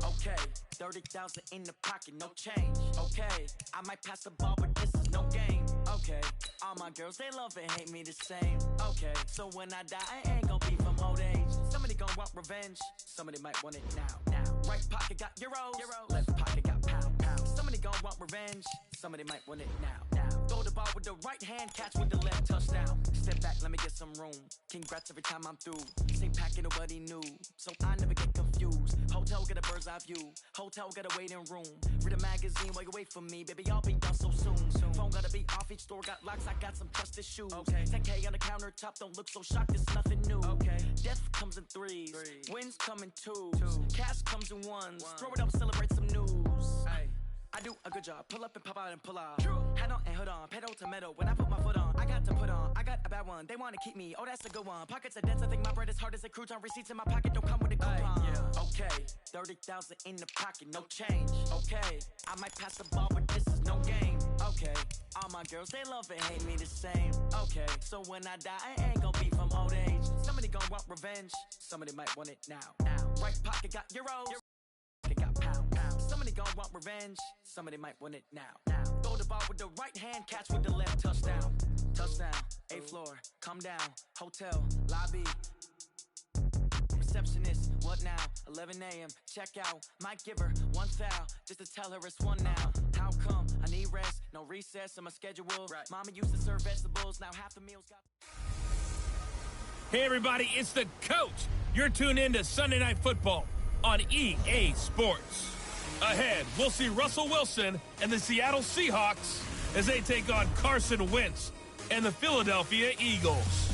Okay, 30,000 in the pocket, no change. Okay, I might pass the ball, but this is no game. Okay, all my girls, they love and hate me the same. Okay, so when I die, I ain't gon' be from old age. Somebody gon' want revenge, somebody might want it now. Right pocket got euros, left pocket got pound. Somebody gon' want revenge, somebody might want it now. Throw the ball with the right hand, catch with the left, touchdown. Step back, let me get some room. Congrats every time I'm through. Same packet, nobody knew, so I never get confused. Hotel get a bird's eye view, hotel get a waiting room. Read a magazine while you wait for me, baby, I'll be done so soon. Phone gotta be off, each store got locks, I got some trusted shoes. 10K on the countertop, don't look so shocked, it's nothing new. Death comes in threes, wins come in twos, cash comes in ones. Throw it up, celebrate some news. I do a good job, pull up and pop out and pull out. Hat on and hood on, pedal to metal. When I put my foot on, I got to put on. I got a bad one, they wanna keep me, oh that's a good one. Pockets are dense, I think my bread is hard as a crouton. Receipts in my pocket don't come with a coupon. Okay, 30,000 in the pocket, no change. Okay, I might pass the ball, but this is no game. Okay, all my girls, they love and hate me the same. Okay, so when I die, I ain't gon' be from old age. Somebody gon' want revenge, somebody might want it now. Right pocket got euros, got pound. Somebody gon' want revenge, somebody might want it now. Throw the ball with the right hand, catch with the left, touchdown. Touchdown, 8th floor, come down, hotel, lobby. Receptionist, what now? 11 a.m., check out. Might give her one foul, just to tell her it's one now. How come? I need rest, no recess in my schedule. Mama used to serve vegetables, now half the meals got... Hey everybody, it's the coach. You're tuned in to Sunday Night Football on EA Sports. Ahead, we'll see Russell Wilson and the Seattle Seahawks as they take on Carson Wentz and the Philadelphia Eagles.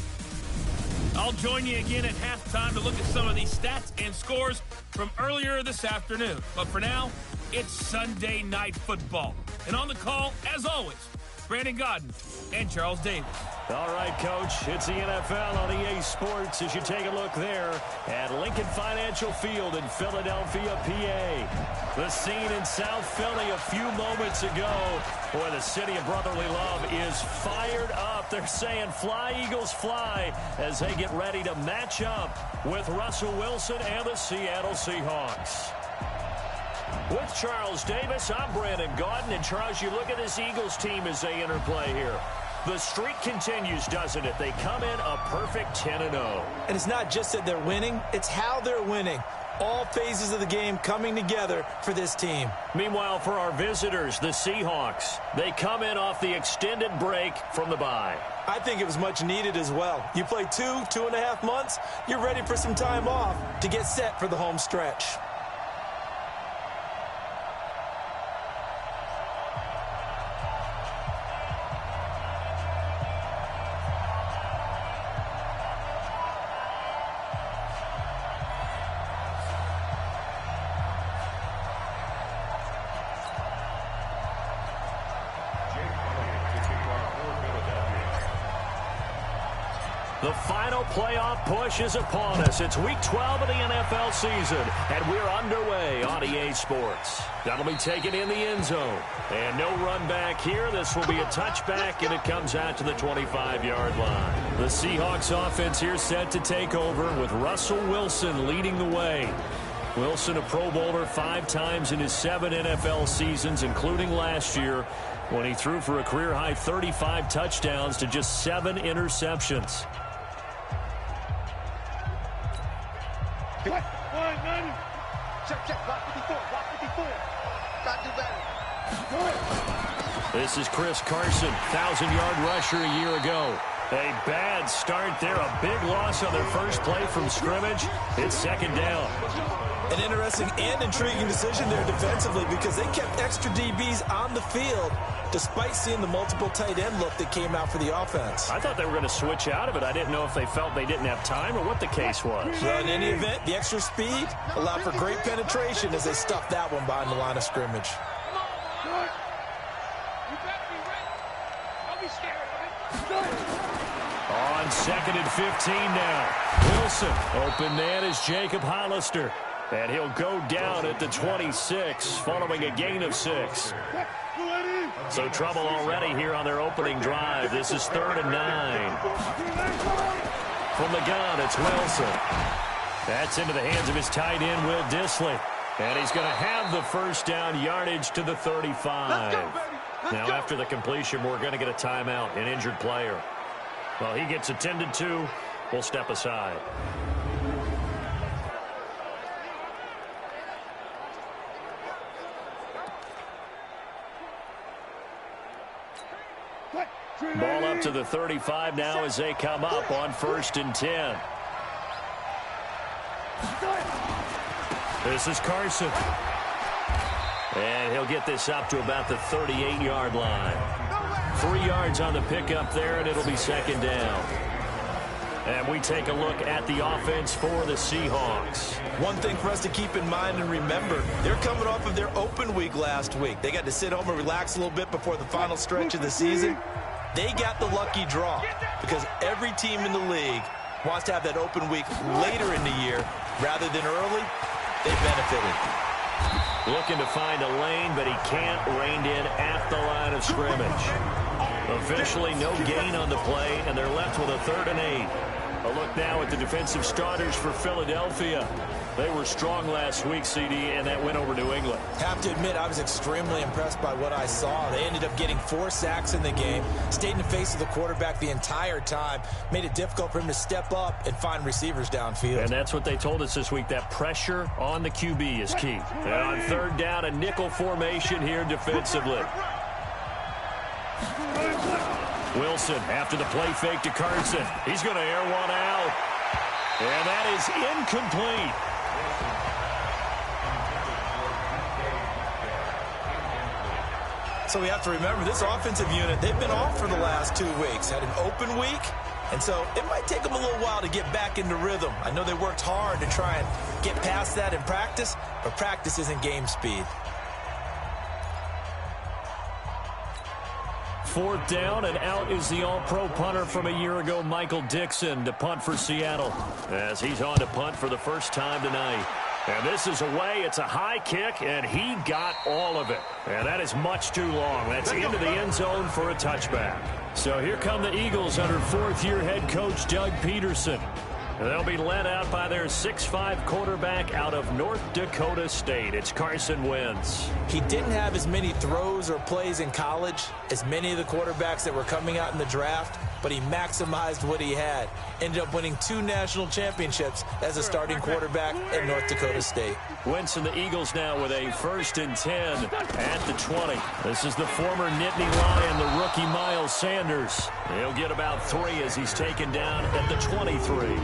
I'll join you again at halftime to look at some of these stats and scores from earlier this afternoon. But for now, it's Sunday Night Football. And on the call, as always, Brandon Godden and Charles Davis. All right, Coach, it's the NFL on EA Sports as you take a look there at Lincoln Financial Field in Philadelphia, PA. The scene in South Philly a few moments ago. Boy, the city of brotherly love is fired up. They're saying fly, Eagles, fly as they get ready to match up with Russell Wilson and the Seattle Seahawks. With Charles Davis, I'm Brandon Godden. And, Charles, you look at this Eagles team as they interplay here. The streak continues, doesn't it? They come in a perfect 10-0. And it's not just that they're winning, it's how they're winning. All phases of the game coming together for this team. Meanwhile, for our visitors, the Seahawks, they come in off the extended break from the bye. I think it was much needed as well. You play 2.5 months, you're ready for some time off to get set for the home stretch. The final playoff push is upon us. It's Week 12 of the NFL season, and we're underway on EA Sports. That'll be taken in the end zone. And no run back here. This will be a touchback, and it comes out to the 25-yard line. The Seahawks offense here set to take over with Russell Wilson leading the way. Wilson, a Pro Bowler 5 times in his 7 NFL seasons, including last year, when he threw for a career-high 35 touchdowns to just 7 interceptions. This is Chris Carson, 1,000-yard rusher a year ago. A bad start there, a big loss on their first play from scrimmage. It's second down. An interesting and intriguing decision there defensively because they kept extra DBs on the field despite seeing the multiple tight end look that came out for the offense. I thought they were going to switch out of it. I didn't know if they felt they didn't have time or what the case was. Well, in any event, the extra speed allowed for great penetration as they stuffed that one behind the line of scrimmage. On 2nd and 15 now. Wilson, open man is Jacob Hollister. And he'll go down at the 26 following a gain of 6. So trouble already here on their opening drive. This is 3rd and 9. From the gun, it's Wilson. That's into the hands of his tight end, Will Dissly. And he's going to have the first down yardage to the 35. Now, after the completion, we're going to get a timeout, an injured player. Well, he gets attended to. We'll step aside. Ball up to the 35 now as they come up on 1st and 10. This is Carson. And he'll get this up to about the 38-yard line. 3 yards on the pickup there, and it'll be 2nd down. And we take a look at the offense for the Seahawks. One thing for us to keep in mind and remember, they're coming off of their open week last week. They got to sit home and relax a little bit before the final stretch of the season. They got the lucky draw because every team in the league wants to have that open week later in the year rather than early. They benefited. Looking to find a lane, but he can't rein in at the line of scrimmage. Officially no gain on the play, and they're left with a 3rd and 8. A look now at the defensive starters for Philadelphia. They were strong last week, CD, and that went over New England. Have to admit, I was extremely impressed by what I saw. They ended up getting 4 sacks in the game, stayed in the face of the quarterback the entire time, made it difficult for him to step up and find receivers downfield. And that's what they told us this week, that pressure on the QB is key. And on 3rd down, a nickel formation here defensively. Wilson after the play fake to Carson. He's going to air one out. And that is incomplete. So we have to remember this offensive unit, they've been off for the last 2 weeks. Had an open week, and so it might take them a little while to get back into rhythm. I know they worked hard to try and get past that in practice, but practice isn't game speed. 4th down, and out is the all-pro punter from a year ago, Michael Dixon, to punt for Seattle, as he's on to punt for the first time tonight. And this is away. It's a high kick, and he got all of it. And that is much too long. That's into the end zone for a touchback. So here come the Eagles under 4th-year head coach Doug Peterson. And they'll be led out by their 6'5" quarterback out of North Dakota State. It's Carson Wentz. He didn't have as many throws or plays in college as many of the quarterbacks that were coming out in the draft, but he maximized what he had. Ended up winning 2 national championships as a starting quarterback at North Dakota State. Wentz and the Eagles now with a 1st and 10 at the 20. This is the former Nittany Lion, the rookie Miles Sanders. He'll get about 3 as he's taken down at the 23.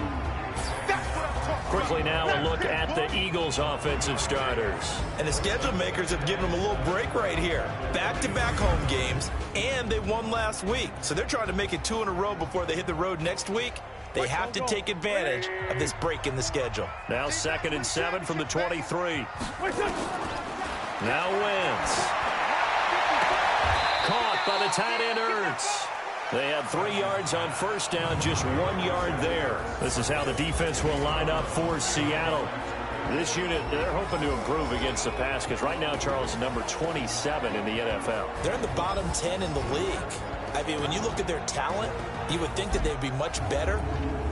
Quickly now a look at the Eagles' offensive starters. And the schedule makers have given them a little break right here. Back-to-back home games, and they won last week. So they're trying to make it 2 in a row before they hit the road next week. They have to take advantage of this break in the schedule. Now 2nd and 7 from the 23. Now Wentz. Caught by the tight end Ertz. They had 3 yards on 1st down, just 1 yard there. This is how the defense will line up for Seattle. This unit, they're hoping to improve against the pass because right now, Charles, number 27 in the NFL. They're in the bottom 10 in the league. I mean, when you look at their talent, you would think that they'd be much better.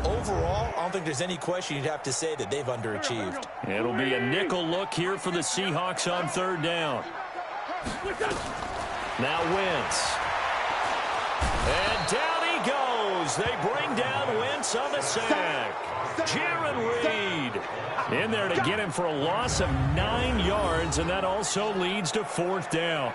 Overall, I don't think there's any question you'd have to say that they've underachieved. It'll be a nickel look here for the Seahawks on 3rd down. Now Wentz. And down he goes. They bring down Wentz on the sack. Jaron Reed in there to get him for a loss of 9 yards, and that also leads to 4th down.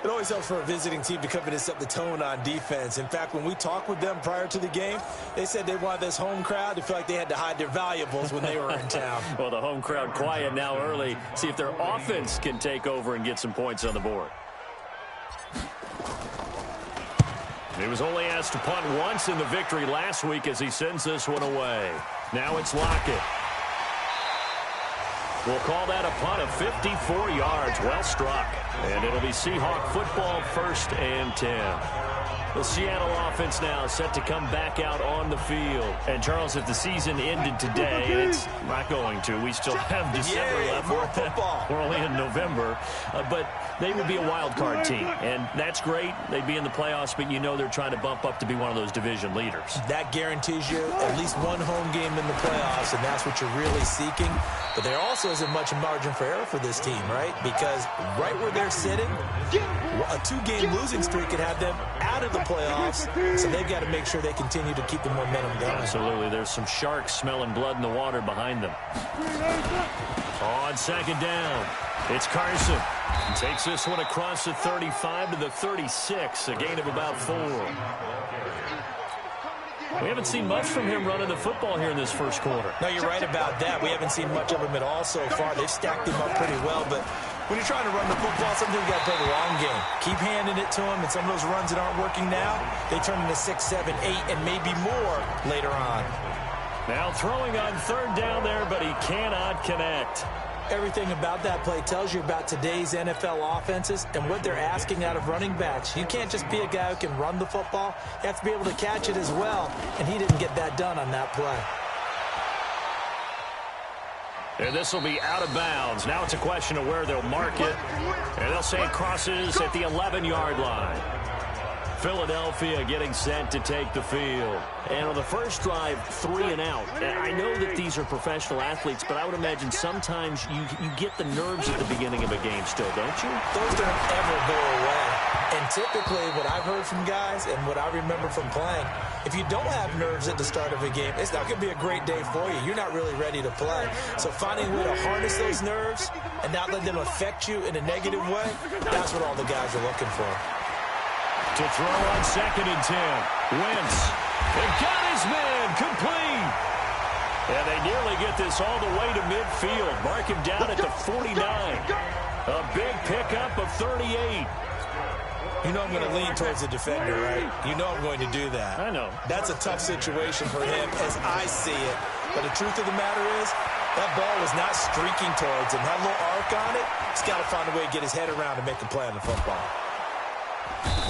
It always helps for a visiting team to come in and set the tone on defense. In fact, when we talked with them prior to the game, they said they wanted this home crowd to feel like they had to hide their valuables when they were in town. Well, the home crowd quiet now early. See if their offense can take over and get some points on the board. He was only asked to punt once in the victory last week as he sends this one away. Now it's Lockett. We'll call that a punt of 54 yards. Well struck. And it'll be Seahawk football 1st and 10. The Seattle offense now set to come back out on the field. And, Charles, if the season ended today, and it's not going to, we still have December left. More football. We're only in November. But they would be a wild card team, and that's great. They'd be in the playoffs, but you know they're trying to bump up to be one of those division leaders. That guarantees you at least one home game in the playoffs, and that's what you're really seeking. But there also isn't much margin for error for this team, right? Because right where they're sitting, a 2-game losing streak could have them out of the playoffs, so they've got to make sure they continue to keep the momentum going. Absolutely. There's some sharks smelling blood in the water behind them. On second down, it's Carson. He takes this one across the 35 to the 36, a gain of about 4. We haven't seen much from him running the football here in this first quarter. No, you're right about that. We haven't seen much of him at all so far. They've stacked him up pretty well, but when you're trying to run the football, sometimes you got to play the long game. Keep handing it to him, and some of those runs that aren't working now, they turn into 6, 7, 8, and maybe more later on. Now throwing on third down there, but he cannot connect. Everything about that play tells you about today's NFL offenses and what they're asking out of running backs. You can't just be a guy who can run the football. You have to be able to catch it as well, and he didn't get that done on that play. And this will be out of bounds. Now it's a question of where they'll mark it. And they'll say it crosses at the 11-yard line. Philadelphia getting set to take the field. And on the first drive, 3 and out. And I know that these are professional athletes, but I would imagine sometimes you get the nerves at the beginning of a game still, don't you? Those don't ever go away. And typically what I've heard from guys and what I remember from playing, if you don't have nerves at the start of a game, it's not going to be a great day for you. You're not really ready to play. So finding a way to harness those nerves and not let them affect you in a negative way, that's what all the guys are looking for. To throw on second and 10. Wentz. They've got his man complete. And they nearly get this all the way to midfield. Mark him down at the 49. A big pickup of 38. You know I'm going to lean towards the defender, right? You know I'm going to do that. I know. That's a tough situation for him as I see it. But the truth of the matter is, that ball was not streaking towards him. That little arc on it, he's got to find a way to get his head around and make a play on the football.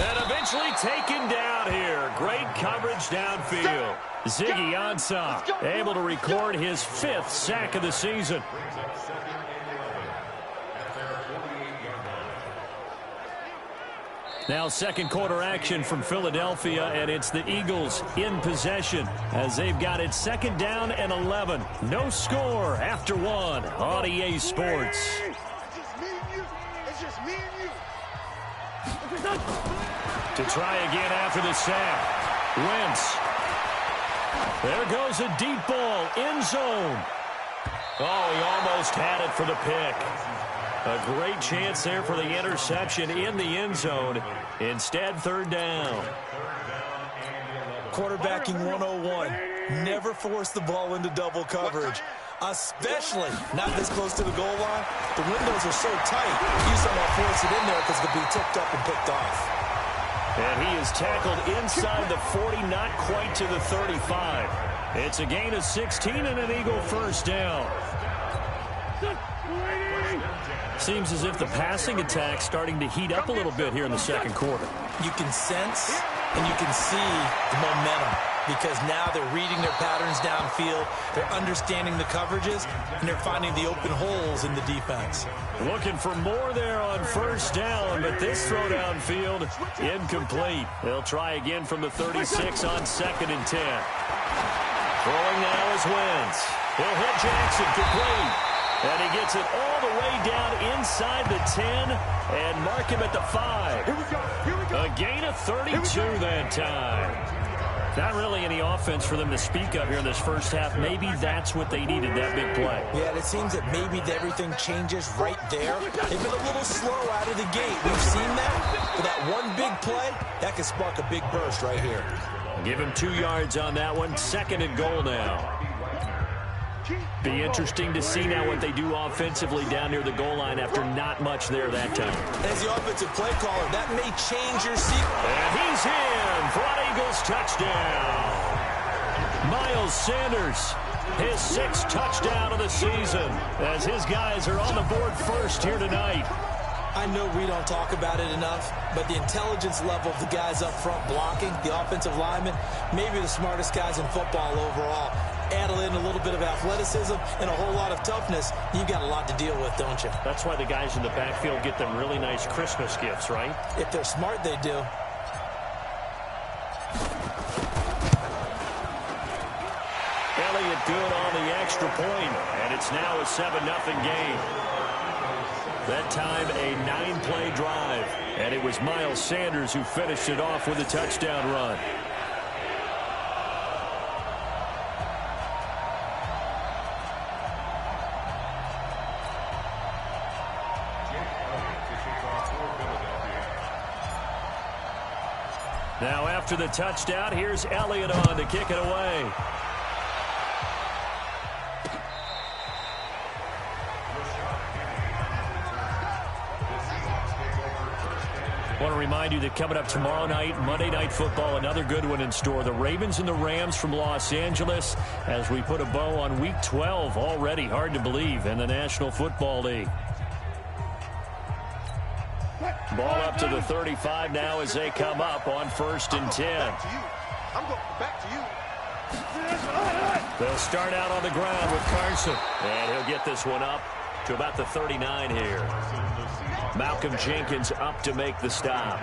And eventually taken down here. Great coverage downfield. Ziggy Ansah able to record his 5th sack of the season. Now second quarter action from Philadelphia, and it's the Eagles in possession as they've got it second down and 11. No score after 1 on EA Sports. To try again after the sack. Wentz. There goes a deep ball. End zone. Oh, he almost had it for the pick. A great chance there for the interception in the end zone. Instead, third down. Quarterbacking 101. Never force the ball into double coverage, especially not this close to the goal line. The windows are so tight, you just don't want to force it in there because it'll be tipped up and picked off. And he is tackled inside the 40, not quite to the 35. It's a gain of 16 and an Eagle first down. Seems as if the passing attack's starting to heat up a little bit here in the second quarter. You can sense and you can see the momentum because now they're reading their patterns downfield, they're understanding the coverages, and they're finding the open holes in the defense. Looking for more there on first down, but this throw downfield, incomplete. They'll try again from the 36 on second and 10. Throwing now is Wentz. He'll hit Jackson, complete. And he gets it all the way down inside the 10 and mark him at the 5. A gain of 32 that time. Not really any offense for them to speak of here in this first half. Maybe that's what they needed, that big play. Yeah, it seems that maybe everything changes right there. They've been a little slow out of the gate. We've seen that. But that one big play, that can spark a big burst right here. Give him 2 yards on that one. Second and goal now. Be interesting to see now what they do offensively down near the goal line after not much there that time. As the offensive play caller, that may change your sequence. And he's in for an Eagles touchdown. Miles Sanders, his 6th touchdown of the season, as his guys are on the board first here tonight. I know we don't talk about it enough, but the intelligence level of the guys up front blocking, the offensive linemen, maybe the smartest guys in football overall. Add in a little bit of athleticism and a whole lot of toughness, you've got a lot to deal with, don't you? That's why the guys in the backfield get them really nice Christmas gifts, right? If they're smart, they do. Elliott good on the extra point, and it's now a 7-0 game. That time a 9-play drive, and it was Miles Sanders who finished it off with a touchdown run. Now after the touchdown, here's Elliott on to kick it away. I want to remind you that coming up tomorrow night, Monday Night Football, another good one in store. The Ravens and the Rams from Los Angeles as we put a bow on Week 12 already. Hard to believe in the National Football League. Ball up to the 35 now as they come up on 1st and 10. They'll start out on the ground with Carson. And he'll get this one up to about the 39 here. Malcolm Jenkins up to make the stop.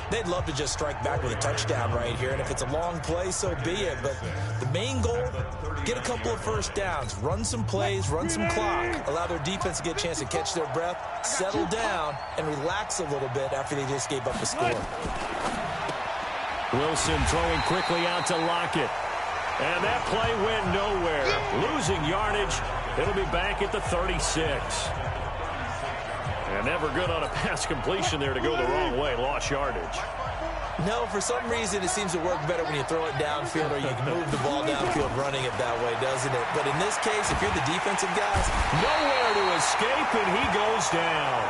They'd love to just strike back with a touchdown right here, and if it's a long play, so be it. But the main goal, get a couple of first downs, run some plays, run some clock, allow their defense to get a chance to catch their breath, settle down, and relax a little bit after they just gave up the score. Wilson throwing quickly out to Lockett. And that play went nowhere. Losing yardage. It'll be back at the 36. And never good on a pass completion there to go the wrong way. Lost yardage. No, for some reason it seems to work better when you throw it downfield or you can move the ball downfield running it that way, doesn't it? But in this case, if you're the defensive guys, nowhere to escape, and he goes down.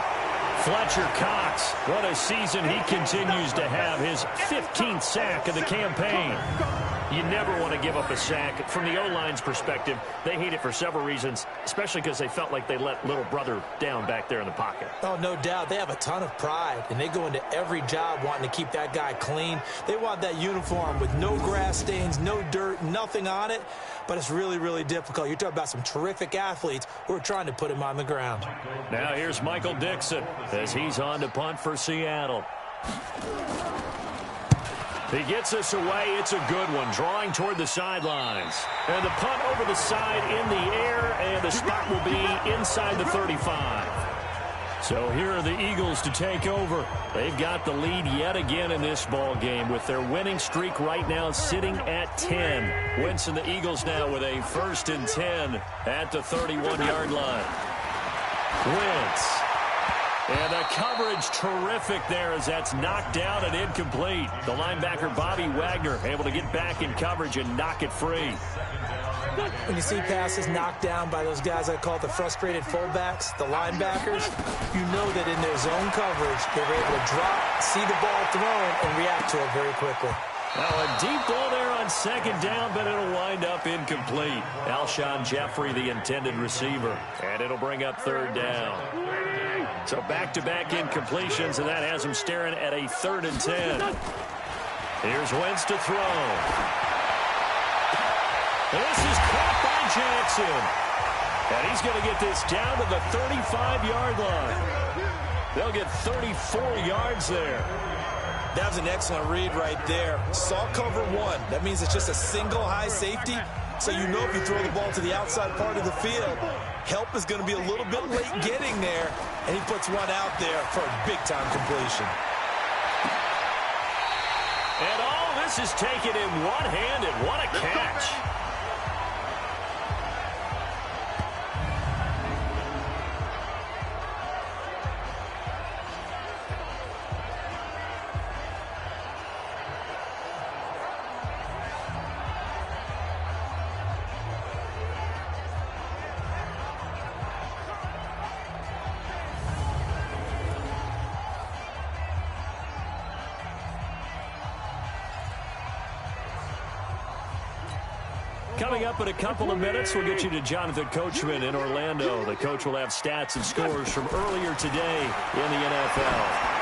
Fletcher Cox, what a season he continues to have. His 15th sack of the campaign. You never want to give up a sack. From the O-line's perspective, they hate it for several reasons, especially because they felt like they let little brother down back there in the pocket. Oh, no doubt. They have a ton of pride, and they go into every job wanting to keep that guy clean. They want that uniform with no grass stains, no dirt, nothing on it, but it's really, really difficult. You're talking about some terrific athletes who are trying to put him on the ground. Now here's Michael Dixon as he's on to punt for Seattle. He gets us away. It's a good one. Drawing toward the sidelines. And the punt over the side in the air, and the spot will be inside the 35. So here are the Eagles to take over. They've got the lead yet again in this ball game with their winning streak right now sitting at 10. Wentz and the Eagles now with a 1st and 10 at the 31-yard line. Wentz. And the coverage terrific there as that's knocked down and incomplete. The linebacker Bobby Wagner able to get back in coverage and knock it free. When you see passes knocked down by those guys I call the frustrated fullbacks, the linebackers, you know that in their zone coverage, they were able to drop, see the ball thrown, and react to it very quickly. Now a deep ball there on 2nd down, but it'll wind up incomplete. Alshon Jeffrey, the intended receiver, and it'll bring up 3rd down. So back-to-back incompletions, and that has him staring at a 3rd and 10. Here's Wentz to throw. This is caught by Jackson. And he's going to get this down to the 35-yard line. They'll get 34 yards there. That was an excellent read right there. Saw cover 1. That means it's just a single high safety. So you know if you throw the ball to the outside part of the field, help is going to be a little bit late getting there. And he puts one out there for a big-time completion. And all this is taken in one-handed. What a catch. Coming up in a couple of minutes, we'll get you to Jonathan Coachman in Orlando. The coach will have stats and scores from earlier today in the NFL.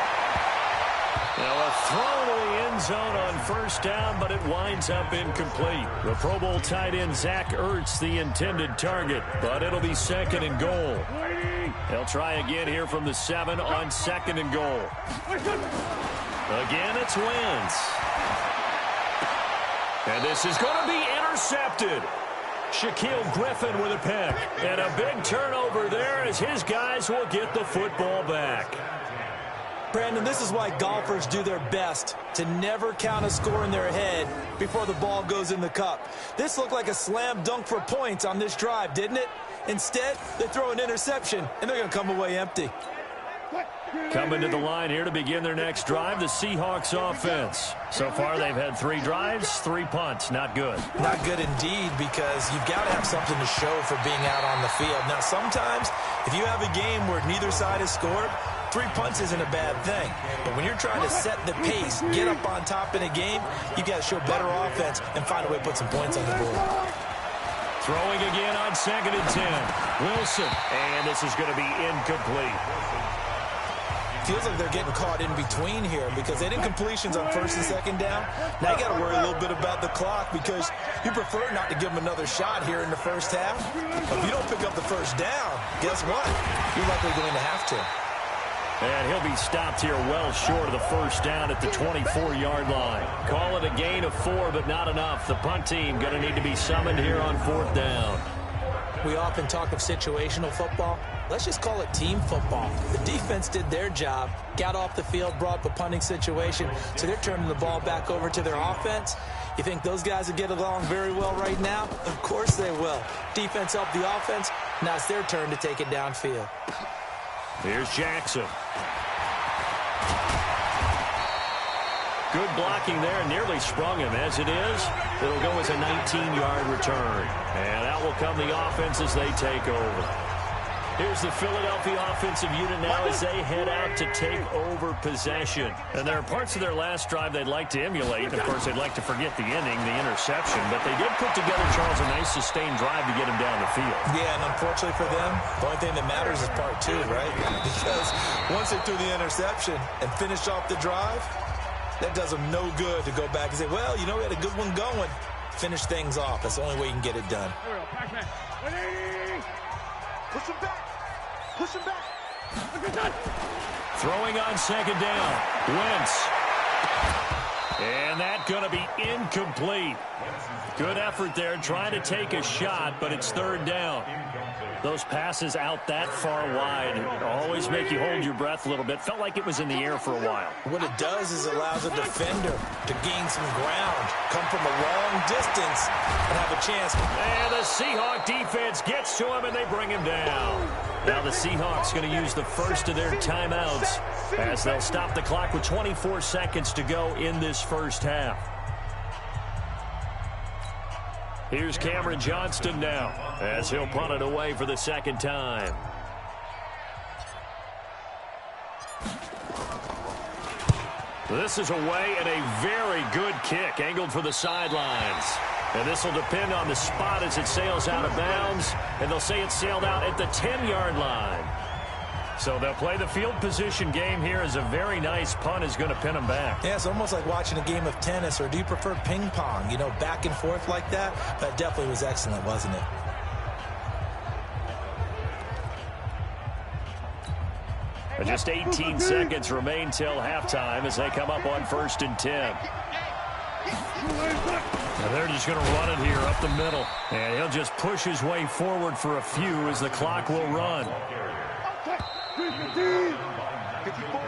Now a throw to the end zone on first down, but it winds up incomplete. The Pro Bowl tight end Zach Ertz, the intended target, but it'll be 2nd and goal. They'll try again here from the 7 on 2nd and goal. Again, it's Wentz. And this is going to be intercepted. Shaquille Griffin with a pick. And a big turnover there as his guys will get the football back. Brandon, this is why golfers do their best to never count a score in their head before the ball goes in the cup. This looked like a slam dunk for points on this drive, didn't it? Instead, they throw an interception, and they're going to come away empty. Coming to the line here to begin their next drive, the Seahawks offense. So far, they've had 3 drives, 3 punts. Not good. Not good indeed, because you've got to have something to show for being out on the field. Now, sometimes, if you have a game where neither side has scored, 3 punts isn't a bad thing. But when you're trying to set the pace, get up on top in a game, you got to show better offense and find a way to put some points on the board. Throwing again on 2nd and 10. Wilson. And this is going to be incomplete. Feels like they're getting caught in between here because they didn't completions on 1st and 2nd down. Now you got to worry a little bit about the clock because you prefer not to give them another shot here in the first half. But if you don't pick up the first down, guess what? You're likely going to have to. And he'll be stopped here well short of the first down at the 24-yard line. Call it a gain of 4, but not enough. The punt team going to need to be summoned here on 4th down. We often talk of situational football. Let's just call it team football. The defense did their job, got off the field, brought up a punting situation, so they're turning the ball back over to their offense. You think those guys will get along very well right now? Of course they will. Defense helped the offense. Now it's their turn to take it downfield. Here's Jackson. Good blocking there, nearly sprung him. As it is, it'll go as a 19-yard return. And out will come the offense as they take over. Here's the Philadelphia offensive unit now as they head out to take over possession. And there are parts of their last drive they'd like to emulate. Of course, they'd like to forget the inning, the interception. But they did put together, Charles, a nice sustained drive to get him down the field. Yeah, and unfortunately for them, the only thing that matters is part 2, right? Because once they threw the interception and finished off the drive, that does them no good to go back and say, well, you know, we had a good one going. Finish things off. That's the only way you can get it done. Push him back. Push him back. Throwing on 2nd down. Wentz. And that's going to be incomplete. Good effort there trying to take a shot, but it's 3rd down. Those passes out that far wide always make you hold your breath a little bit. Felt like it was in the air for a while. What it does is it allows a defender to gain some ground, come from a long distance, and have a chance. And the Seahawk defense gets to him, and they bring him down. Now the Seahawks going to use the first of their timeouts as they'll stop the clock with 24 seconds to go in this first half. Here's Cameron Johnston now as he'll punt it away for the 2nd time. This is away and a very good kick angled for the sidelines. And this will depend on the spot as it sails out of bounds. And they'll say it sailed out at the 10-yard line. So they'll play the field position game here as a very nice punt is going to pin them back. Yeah, it's almost like watching a game of tennis, or do you prefer ping pong? You know, back and forth like that? That definitely was excellent, wasn't it? And just 18 seconds remain till halftime as they come up on 1st and 10. Now they're just going to run it here up the middle. And he'll just push his way forward for a few as the clock will run.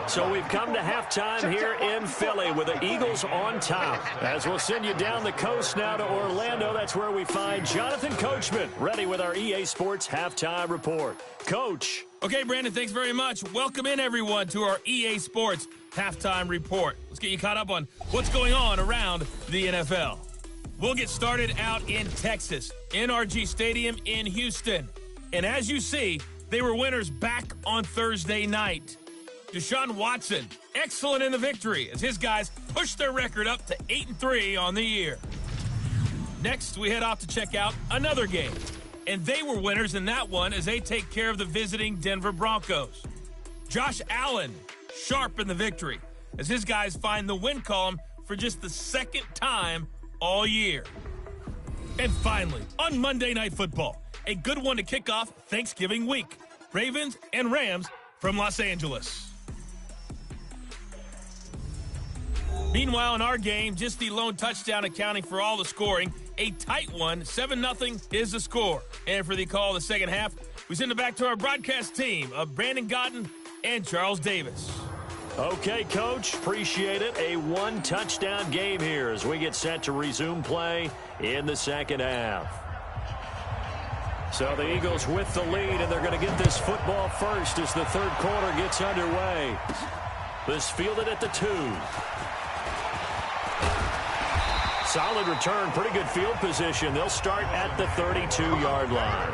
So we've come to halftime here in Philly with the Eagles on top. As we'll send you down the coast now to Orlando, that's where we find Jonathan Coachman ready with our EA Sports Halftime Report. Coach. Okay, Brandon, thanks very much. Welcome in, everyone, to our EA Sports Halftime Report. Let's get you caught up on what's going on around the NFL. We'll get started out in Texas, NRG Stadium in Houston. And as you see, they were winners back on Thursday night. Deshaun Watson, excellent in the victory as his guys pushed their record up to 8-3 on the year. Next, we head off to check out another game. And they were winners in that one as they take care of the visiting Denver Broncos. Josh Allen, sharp in the victory, as his guys find the win column for just the second time all year. And finally, on Monday Night Football, a good one to kick off Thanksgiving week. Ravens and Rams from Los Angeles. Meanwhile, in our game, just the lone touchdown accounting for all the scoring. A tight one, 7-0 is the score. And for the call of the second half, we send it back to our broadcast team of Brandon Godden and Charles Davis. Okay, Coach, appreciate it. A one-touchdown game here as we get set to resume play in the second half. So the Eagles with the lead, and they're going to get this football first as the third quarter gets underway. This fielded at the 2. Solid return, pretty good field position. They'll start at the 32-yard line.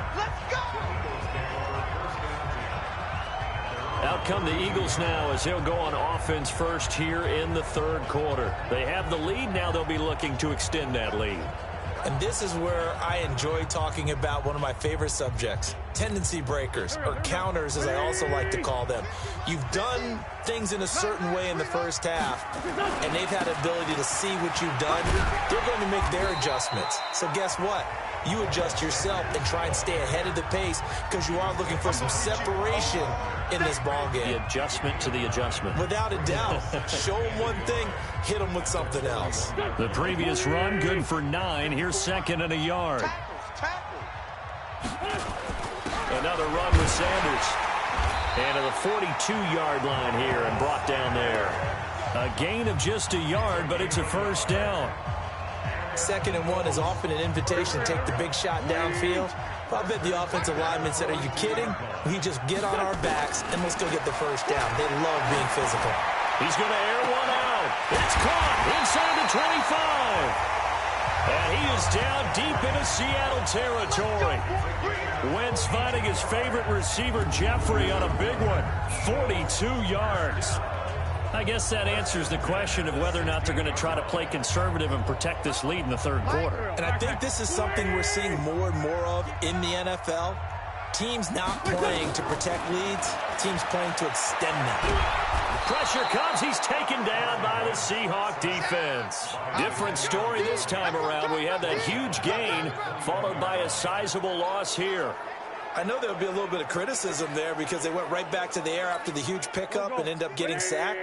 Out come the Eagles now as they'll go on offense first here in the third quarter. They have the lead. Now they'll be looking to extend that lead. And this is where I enjoy talking about one of my favorite subjects, tendency breakers, or counters as I also like to call them. You've done things in a certain way in the first half, and they've had the ability to see what you've done. They're going to make their adjustments. So guess what? You adjust yourself and try and stay ahead of the pace because you are looking for some separation in this ball game. The adjustment to the adjustment. Without a doubt. Show them one thing, hit them with something else. The previous run, good for 9. Here's second and a yard. Another run with Sanders. And to the 42-yard line here and brought down there. A gain of just a yard, but it's a first down. 2nd and 1 is often an invitation to take the big shot downfield. I bet the offensive lineman said, are you kidding? We just get on our backs and let's go get the first down. They love being physical. He's going to air one out. It's caught inside the 25. And he is down deep into Seattle territory. Wentz finding his favorite receiver, Jeffrey, on a big one. 42 yards. I guess that answers the question of whether or not they're going to try to play conservative and protect this lead in the third quarter. And I think this is something we're seeing more and more of in the NFL. Teams not playing to protect leads, teams playing to extend them. Pressure comes. He's taken down by the Seahawks defense. Different story this time around. We had that huge gain followed by a sizable loss here. I know there'll be a little bit of criticism there because they went right back to the air after the huge pickup and end up getting sacked.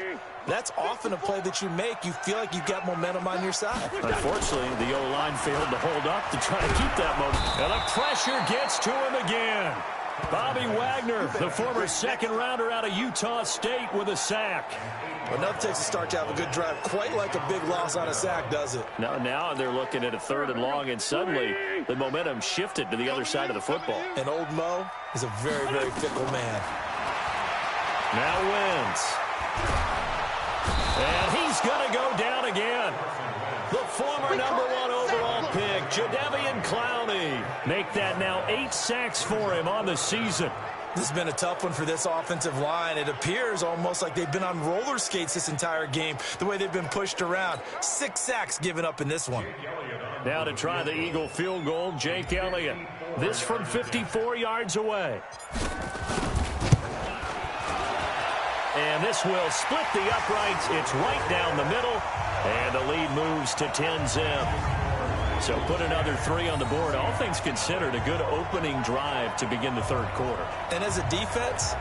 That's often a play that you make. You feel like you've got momentum on your side. Unfortunately, the O-line failed to hold up to try to keep that momentum. And the pressure gets to him again. Bobby Wagner, the former second-rounder out of Utah State, with a sack. Enough takes to start to have a good drive. Quite like a big loss on a sack, does it? Now they're looking at a 3rd and long, and suddenly the momentum shifted to the other side of the football. And old Mo is a very, very fickle man. Now wins. And he's going to go down again. The former #1 overall pick, Jadeveon Clowney. Make that now 8 sacks for him on the season. This has been a tough one for this offensive line. It appears almost like they've been on roller skates this entire game, the way they've been pushed around. 6 sacks given up in this one. Now to try the Eagle field goal, Jake Elliott. This from 54 yards away. And this will split the uprights. It's right down the middle. And the lead moves to 10-zip. So put another 3 on the board. All things considered, a good opening drive to begin the third quarter. And as a defense,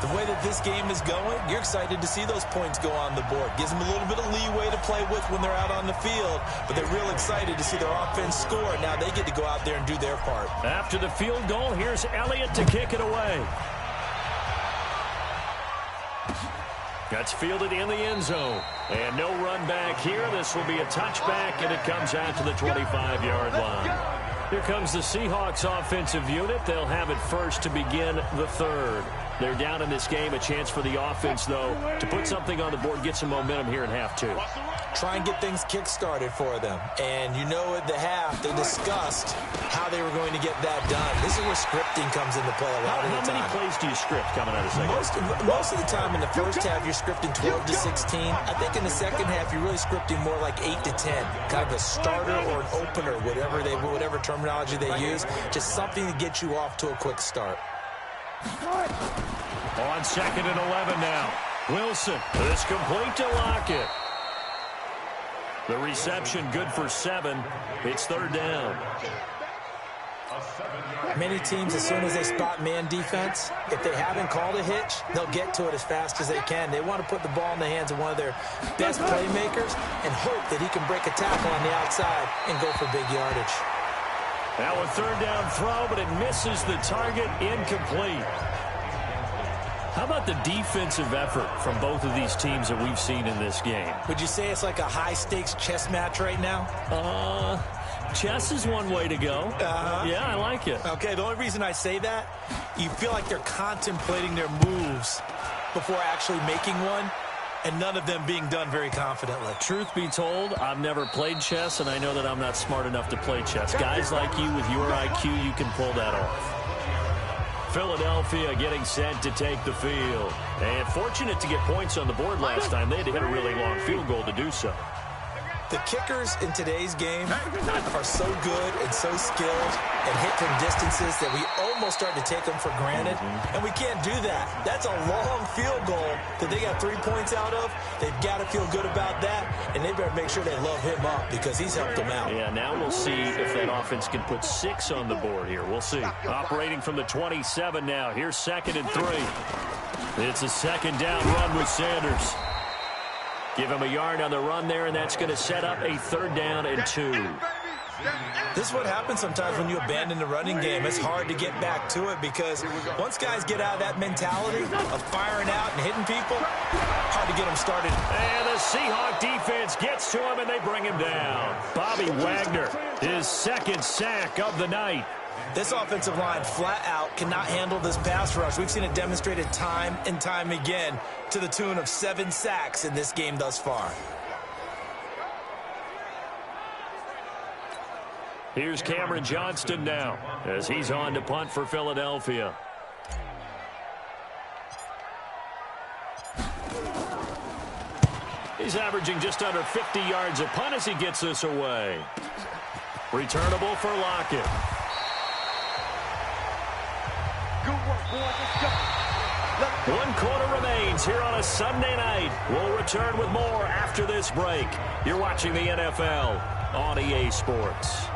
the way that this game is going, you're excited to see those points go on the board. Gives them a little bit of leeway to play with when they're out on the field. But they're real excited to see their offense score. Now they get to go out there and do their part. After the field goal, here's Elliott to kick it away. That's fielded in the end zone. And no run back here. This will be a touchback, and it comes out to the 25-yard line. Here comes the Seahawks offensive unit. They'll have it first to begin the third. They're down in this game. A chance for the offense, though, to put something on the board, get some momentum here in half two. Try and get things kick-started for them. And you know at the half, they discussed how they were going to get that done. This is where scripting comes into play a lot of the time. How many plays do you script coming out of second? Most of the time in the first half, you're scripting 12 to 16. I think in the second half, you're really scripting more like 8 to 10. Kind of a starter or an opener, whatever terminology they use. Just something to get you off to a quick start. On 2nd and 11 now. Wilson, this complete to Lockett. The reception good for 7. It's 3rd down. Many teams, as soon as they spot man defense, if they haven't called a hitch, they'll get to it as fast as they can. They want to put the ball in the hands of one of their best playmakers and hope that he can break a tackle on the outside and go for big yardage. Now a 3rd down throw, but it misses the target, incomplete. How about the defensive effort from both of these teams that we've seen in this game? Would you say it's like a high-stakes chess match right now? Chess is one way to go. Yeah, I like it. Okay, the only reason I say that, you feel like they're contemplating their moves before actually making one, and none of them being done very confidently. Truth be told, I've never played chess, and I know that I'm not smart enough to play chess. Guys like you with your IQ, you can pull that off. Philadelphia getting set to take the field. And fortunate to get points on the board last time. They had to hit a really long field goal to do so. The kickers in today's game are so good and so skilled and hit from distances that we almost start to take them for granted. And we can't do that. That's a long field goal that they got 3 points out of. They've got to feel good about that, and they better make sure they love him up because he's helped them out. Yeah, now we'll see if that offense can put 6 on the board here. We'll see. Operating from the 27 now. Here's 2nd and 3. It's a 2nd down run with Sanders. Give him a yard on the run there, and that's going to set up a 3rd down and 2. This is what happens sometimes when you abandon the running game. It's hard to get back to it because once guys get out of that mentality of firing out and hitting people, hard to get them started. And the Seahawks defense gets to him, and they bring him down. Bobby Wagner, his 2nd sack of the night. This offensive line flat out cannot handle this pass rush. We've seen it demonstrated time and time again to the tune of 7 sacks in this game thus far. Here's Cameron Johnston now as he's on to punt for Philadelphia. He's averaging just under 50 yards a punt as he gets this away. Returnable for Lockett. Good work, boys. Let's go. 1 quarter remains here on a Sunday night. We'll return with more after this break. You're watching the NFL on EA Sports.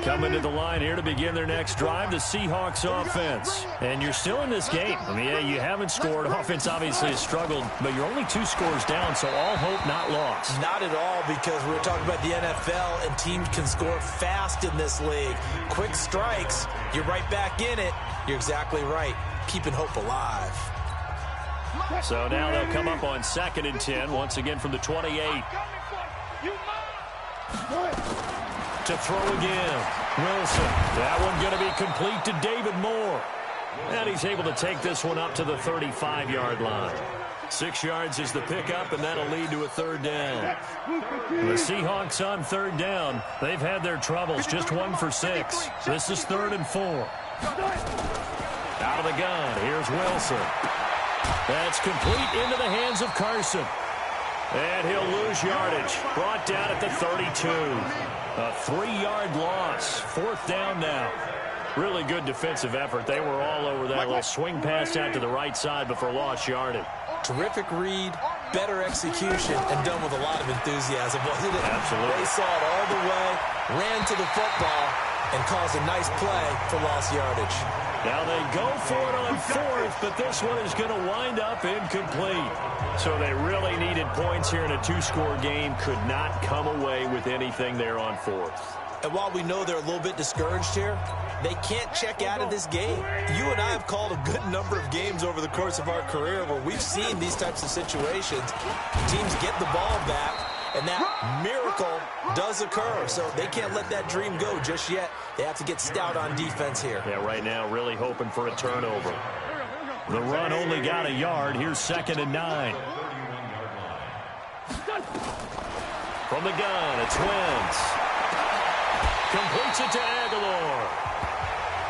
Coming to the line here to begin their next drive, the Seahawks offense. And you're still in this game. I mean, yeah, you haven't scored. Offense obviously has struggled, but you're only 2 scores down, so all hope not lost. Not at all, because we were talking about the NFL, and teams can score fast in this league. Quick strikes, you're right back in it. You're exactly right. Keeping hope alive. So now they'll come up on 2nd and 10, once again from the 28. To throw again. Wilson. That one going to be complete to David Moore. And he's able to take this one up to the 35-yard line. 6 yards is the pickup, and that'll lead to a 3rd down. The Seahawks on 3rd down. They've had their troubles. Just 1 for 6. This is 3rd and 4. Out of the gun. Here's Wilson. That's complete into the hands of Carson. And he'll lose yardage. Brought down at the 32. A 3-yard loss. 4th down now. Really good defensive effort. They were all over that little swing pass out to the right side before lost yardage. Terrific read, better execution, and done with a lot of enthusiasm, wasn't it? Absolutely. They saw it all the way, ran to the football, and caused a nice play for lost yardage. Now they go for it on 4th, but this one is going to wind up incomplete. So they really needed points here in a 2-score game. Could not come away with anything there on 4th. And while we know they're a little bit discouraged here, they can't check out of this game. You and I have called a good number of games over the course of our career where we've seen these types of situations. Teams get the ball back, and that miracle does occur. So they can't let that dream go just yet. They have to get stout on defense here. Yeah, right now really hoping for a turnover. The run only got a yard. Here's 2nd and 9. From the gun, it's Wentz. Completes it to Aguilar.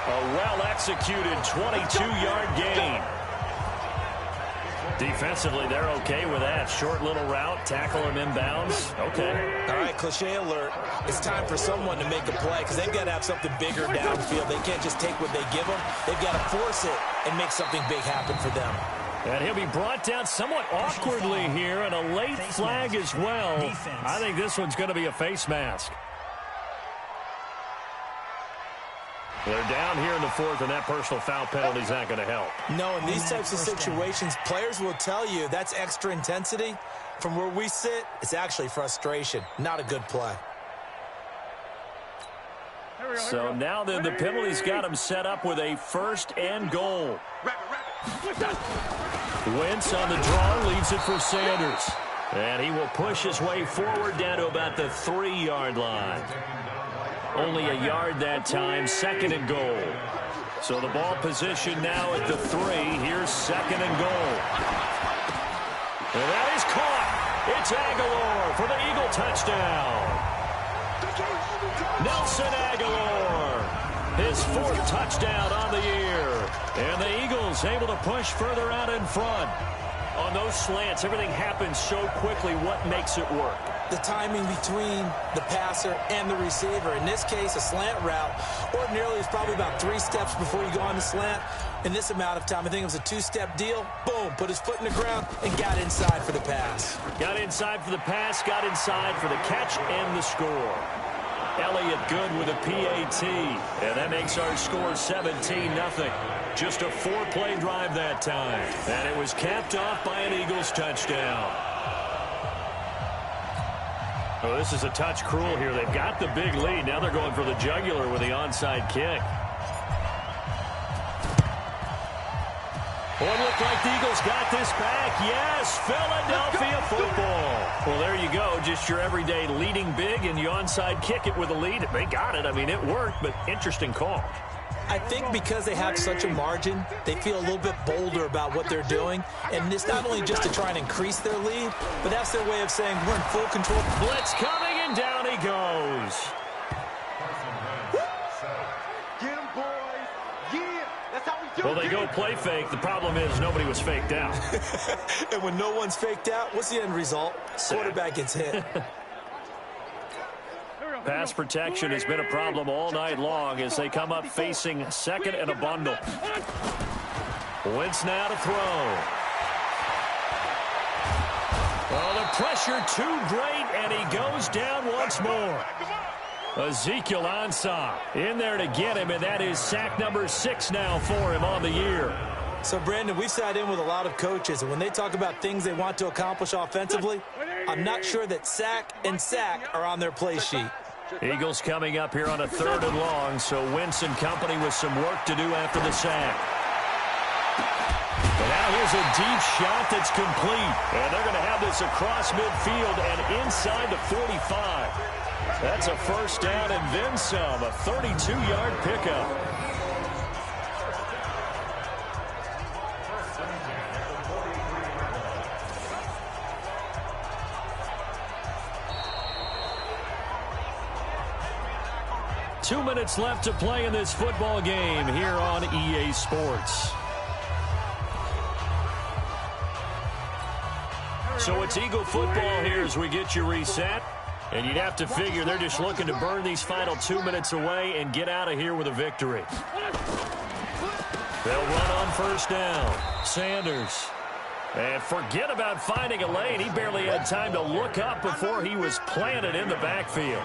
A well-executed 22-yard gain. Defensively, they're okay with that. Short little route, tackle him inbounds. Okay. All right, cliche alert. It's time for someone to make a play because they've got to have something bigger downfield. They can't just take what they give them. They've got to force it and make something big happen for them. And he'll be brought down somewhat awkwardly here, and a late flag as well. I think this one's going to be a face mask. They're down here in the 4th, and that personal foul penalty is not going to help. No, in these types of situations, players will tell you that's extra intensity. From where we sit, it's actually frustration. Not a good play. So now then, the penalty's got him set up with a 1st and goal. Wentz on the draw, leaves it for Sanders. And he will push his way forward down to about the 3-yard line. Only a yard that time, 2nd and goal. So the ball position now at the 3. Here's 2nd and goal. And that is caught. It's Aguilar for the Eagle touchdown. Nelson Aguilar, his 4th touchdown on the year. And the Eagles able to push further out in front. On those slants, everything happens so quickly. What makes it work? The timing between the passer and the receiver. In this case, a slant route ordinarily is probably about 3 steps before you go on the slant. In this amount of time, I think it was a 2-step deal. Boom, put his foot in the ground and got inside for the pass. Got inside for the pass, got inside for the catch and the score. Elliott good with a PAT, and that makes our score 17-0. Just a 4-play drive that time, and it was capped off by an Eagles touchdown. Oh, this is a touch cruel here. They've got the big lead. Now they're going for the jugular with the onside kick. Oh, it looked like the Eagles got this back. Yes, Philadelphia football. Well, there you go. Just your everyday leading big, and you onside kick it with a lead. They got it. I mean, it worked, but interesting call. I think because they have such a margin, they feel a little bit bolder about what they're doing. And it's not only just to try and increase their lead, but that's their way of saying we're in full control. Blitz coming, and down he goes. Get him, boys. Yeah, that's how we do it. Well, they go play fake. The problem is nobody was faked out. And when no one's faked out, what's the end result? Quarterback gets hit. Pass protection has been a problem all night long as they come up facing 2nd and a bundle. Wentz now to throw. Oh, the pressure too great, and he goes down once more. Ezekiel Ansah in there to get him, and that is sack number 6 now for him on the year. So, Brandon, we've sat in with a lot of coaches, and when they talk about things they want to accomplish offensively, I'm not sure that sack and sack are on their play sheet. Eagles coming up here on a 3rd and long, so Wentz and company with some work to do after the sack. And now here's a deep shot that's complete. And they're going to have this across midfield and inside the 45. That's a 1st down and then some, a 32-yard pickup. Two minutes left to play in this football game here on EA Sports. So it's Eagle football here as we get you reset. And you'd have to figure they're just looking to burn these final 2 minutes away and get out of here with a victory. They'll run on 1st down. Sanders. And forget about finding a lane. He barely had time to look up before he was planted in the backfield.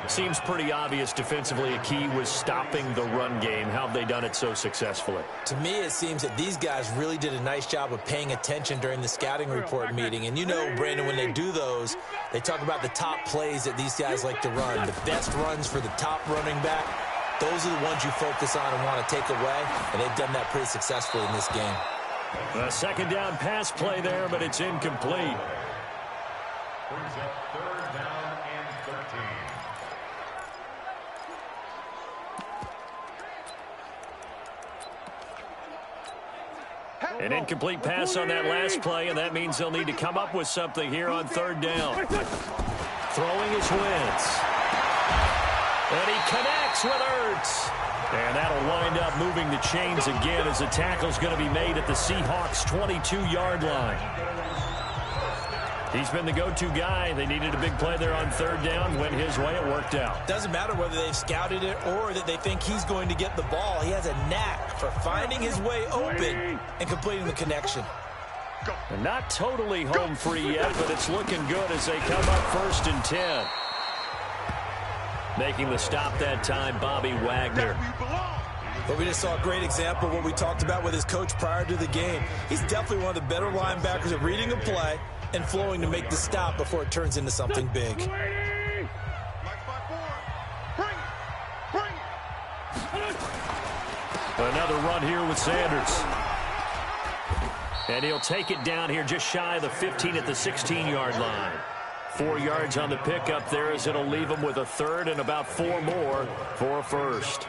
Seems pretty obvious defensively a key was stopping the run game. How have they done it so successfully? To me, it seems that these guys really did a nice job of paying attention during the scouting report meeting. And you know, Brandon, when they do those, they talk about the top plays that these guys like to run. The best runs for the top running back, those are the ones you focus on and want to take away. And they've done that pretty successfully in this game. A 2nd down pass play there, but it's incomplete. Brings up 3rd down and 13. An incomplete pass on that last play, and that means they'll need to come up with something here on 3rd down. Throwing his Wentz. And he connects with Ertz. And that'll wind up moving the chains again as the tackle's going to be made at the Seahawks' 22-yard line. He's been the go-to guy. They needed a big play there on 3rd down. Went his way. It worked out. Doesn't matter whether they've scouted it or that they think he's going to get the ball. He has a knack for finding his way open and completing the connection. And not totally home free yet, but it's looking good as they come up 1st and 10. Making the stop that time, Bobby Wagner. But we just saw a great example of what we talked about with his coach prior to the game. He's definitely one of the better linebackers at reading a play and flowing to make the stop before it turns into something big. Another run here with Sanders. And he'll take it down here just shy of the 15 at the 16-yard line. 4 yards on the pickup there as it'll leave them with a 3rd and about 4 more for a 1st.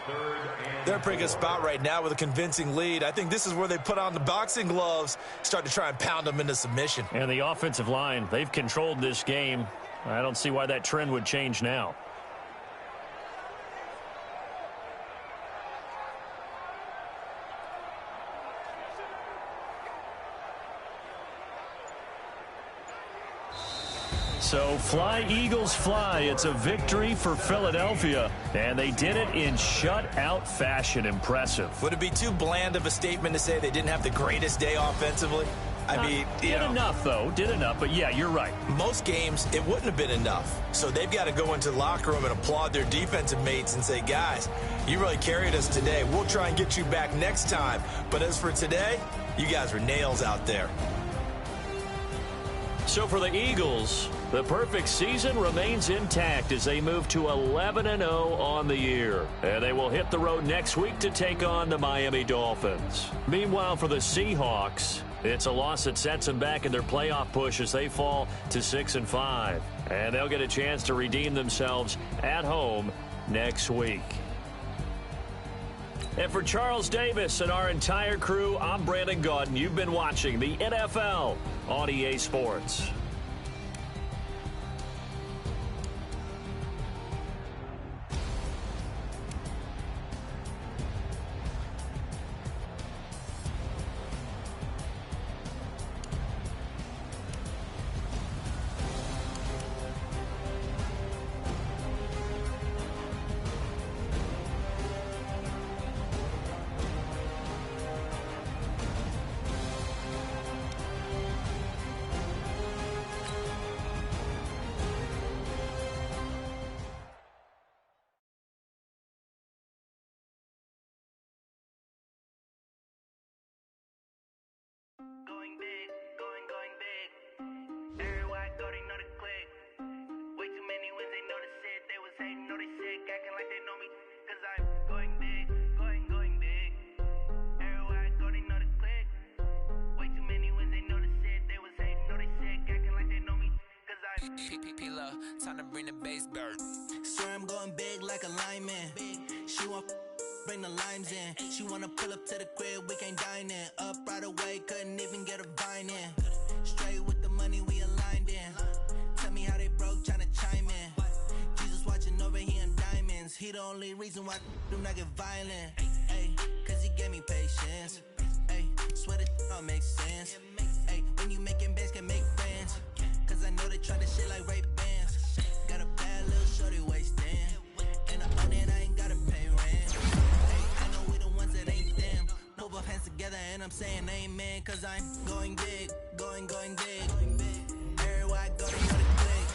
They're in a pretty good spot right now with a convincing lead. I think this is where they put on the boxing gloves, start to try and pound them into submission. And the offensive line, they've controlled this game. I don't see why that trend would change now. So fly, Eagles, fly. It's a victory for Philadelphia, and they did it in shutout fashion. Impressive. Would it be too bland of a statement to say they didn't have the greatest day offensively? I mean, did enough, though. Did enough, but yeah, you're right. Most games, it wouldn't have been enough. So they've got to go into the locker room and applaud their defensive mates and say, guys, you really carried us today. We'll try and get you back next time. But as for today, you guys were nails out there. So for the Eagles, the perfect season remains intact as they move to 11-0 on the year. And they will hit the road next week to take on the Miami Dolphins. Meanwhile, for the Seahawks, it's a loss that sets them back in their playoff push as they fall to 6-5. And they'll get a chance to redeem themselves at home next week. And for Charles Davis and our entire crew, I'm Brandon Gaudin. You've been watching the NFL on EA Sports. Time to bring the bass bird. Swear I'm going big like a lineman. She want bring the limes in. She wanna pull up to the crib, we can't dine in. Up right away, couldn't even get a vine in. Straight with the money we aligned in. Tell me how they broke, tryna chime in. Jesus watching over here in diamonds. He the only reason why do not get violent. Ay, cause he gave me patience. Ay, swear that don't make sense. Ay, when you making bands can make friends. Cause I know they try to shit like Ray Bans. Got a bad little shorty wasting. And I own it, I ain't gotta pay rent. Hey, I know we the ones that ain't them. Put both hands together and I'm saying amen. Cause I'm going big, going big. Everywhere I go, they know the click.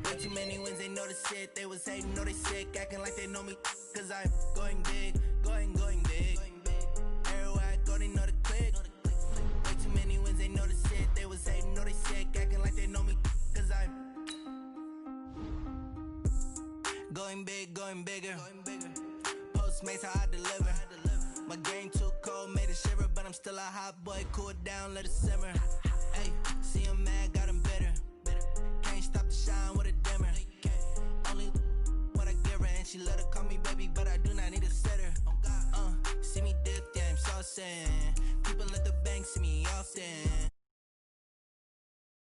Way too many wins, they know the shit. They was hating, know they sick, acting like they know me. Cause I'm going big, going big. Everywhere I go, they know the click. Way too many wins, they know the shit. They was hating, know they sick, acting like they know me. Cause I'm going big, going bigger. Postmates how I deliver. My game too cold, made it shiver, but I'm still a hot boy. Cool it down, let it simmer. Hey, see him mad, got him bitter. Can't shine with a dimmer. Only what I give her, and she let her call me baby, but I do not need a setter. See me dip, yeah, I'm saucing. People at the bank see me often.